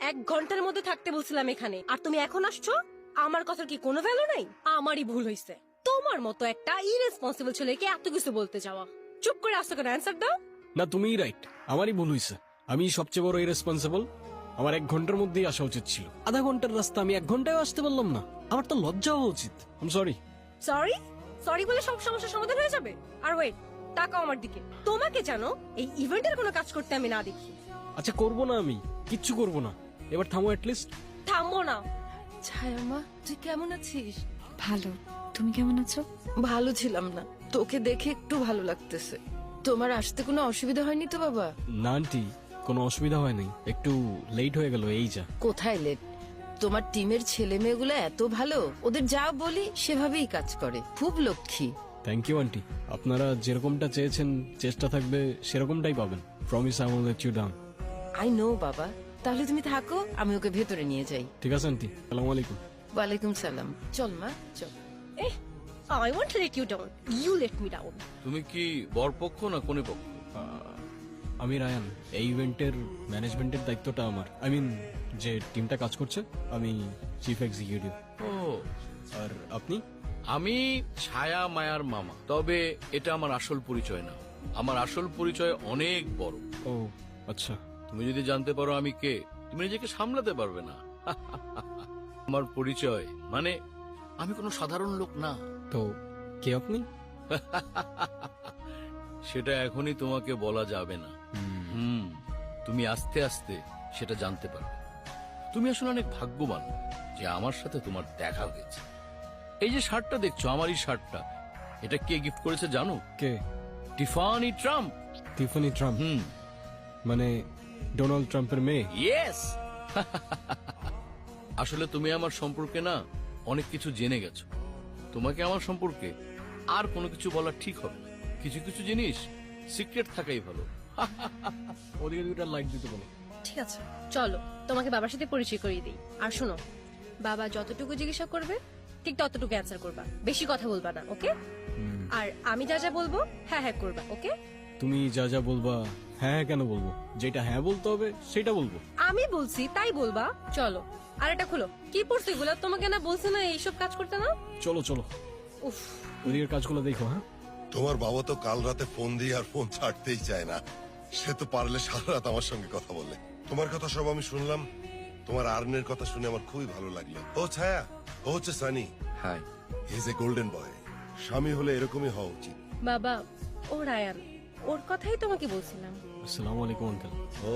1 ঘন্টার মধ্যে থাকতে বলছিলাম এখানে, আর তুমি এখন আসছো। আমার কথার কি কোনো ভ্যালু নাই? আমারই ভুল হয়েছে। তোমার মতো একটা ইরেসপন্সিবল ছেলেকে এত কিছু বলতে যাওয়া। চুপ করে আসতে করে অ্যান্সার দাও। না, তুমিই রাইট, আমারই ভুল হয়েছে। আমি সবচেয়ে বড় ইরেসপন্সিবল। আমার 1 ঘন্টার মধ্যেই আসা উচিত ছিল। আধা ঘন্টার রাস্তা আমি 1 ঘন্টায় আসতে পারলাম না। আমার তো লজ্জা হওয়া উচিত। I sorry. সরি সরি বলে সব সমস্যার সমাধান হয়ে যাবে? আর ওয়েট, তাকাও আমার দিকে। তোমাকে জানো এই ইভেন্টের কোনো কাজ করতে আমি না দেখি। আচ্ছা, করবো না, আমি কিচ্ছু করবো না। এবার থামো অ্যাটলিস্ট। থামবো না। ছায়া মা, তুই কেমন আছিস? ভালো। তুমি কেমন আছো? ভালো ছিলাম না, তোকে দেখে একটু ভালো লাগতেছে। তোমার আসতে কোনো অসুবিধা হয়নি তো বাবা? না আন্টি, কোনো অসুবিধা হয় নাই, একটু লেট হয়ে গেল এই যা। কোথায় লেট? তোমার টিমের ছেলে মেয়েগুলো এত ভালো, ওদের যা বলি সেভাবেই কাজ করে, খুব লক্ষ্মী। Thank you aunty. আপনারা যেরকমটা চেয়েছেন, চেষ্টা থাকবে সেরকমটাই পাবেন। Promise I will let you down. I know বাবা, তাহলে তুমি থাকো, আমি ওকে ভেতরে নিয়ে যাই। ঠিক আছে আন্টি, আসসালামু আলাইকুম। ওয়ালাইকুম সালাম। চল মা, চল। I want to let you down, you let me down. তুমি কি বরপক্ষ না কোনে পক্ষ? আমি রায়ান, এই ইভেন্টের ম্যানেজমেন্টের দায়িত্বটা আমার। আই মিন, যে টিমটা কাজ করছে, আমি চিফ এক্সিকিউটিভ। ও, আর আপনি? আমি ছায়া মায়ার মামা। তবে এটা আমার আসল পরিচয় না, আমার আসল পরিচয় অনেক বড়। ও আচ্ছা। তুমি যদি জানতে পারো আমি কে, তুমি নিজেকে সামলাতে পারবে না। আমার পরিচয় মানে আমি কোনো সাধারণ লোক না। তো কে আপনি? সেটা এখনই তোমাকে বলা যাবে না। তুমি আস্তে আস্তে সেটা জানতে পারবে। তুমি আসলে অনেক ভাগ্যবান যে আমার সাথে তোমার দেখা হয়েছে। এই যে শার্টটা দেখছো, আমার এই শার্টটা, এটা কে গিফট করেছে জানো? কে? Tiffany Trump. Tiffany Trump? মানে ডোনাল্ড ট্রাম্পের মেয়ে? ইয়েস। আসলে তুমি আমার সম্পর্কে না অনেক কিছু জেনে গেছো। তোমাকে আমার সম্পর্কে আর কোনো কিছু বলা ঠিক হবে না। কিছু কিছু জিনিস সিক্রেট থাকাই ভালো। ওদিকে 2টা লাইট দিতে বলো। ঠিক আছে, চলো তোমাকে বাবার সাথে পরিচয় করিয়ে দিই। আর শোনো, বাবা যতটুকু জিজ্ঞাসা করবে ঠিক ততটুকু অ্যান্সার করবা, বেশি কথা বলবা না, ওকে? আর আমি যা যা বলবো হ্যাঁ হ্যাঁ করবা, ওকে? তুমি যা যা বলবা হ্যাঁ হ্যাঁ কেন বলবো? যেটা হ্যাঁ বলতে হবে সেটা বলবো। আমি বলছি তাই বলবা। চলো, আর এটা খুলো। কি পড়ছো এগুলা? তোমাকে না বলছে না এইসব কাজ করতে না? চলো চলো, উফ, ওদিকের কাজগুলো দেখো। হ্যাঁ, তোমার বাবা তো কাল রাতে ফোন দিয়ে আর ফোন ছাড়তেই চায় না। সে তো পারলে সারা রাত আমার সঙ্গে কথা বলে। তোমার কথা সব আমি শুনলাম। তোমার আর্নের কথা শুনে আমার খুবই ভালো লাগলো। ও ছায়া, ও হচ্ছে Sunny. Hi. Is a golden boy. স্বামী হলে এরকমই হওয়া উচিত। বাবা, ও রায়ান, ওর কথাই তোমাকে বলছিলাম। আসসালামু আলাইকুম আঙ্কেল। ও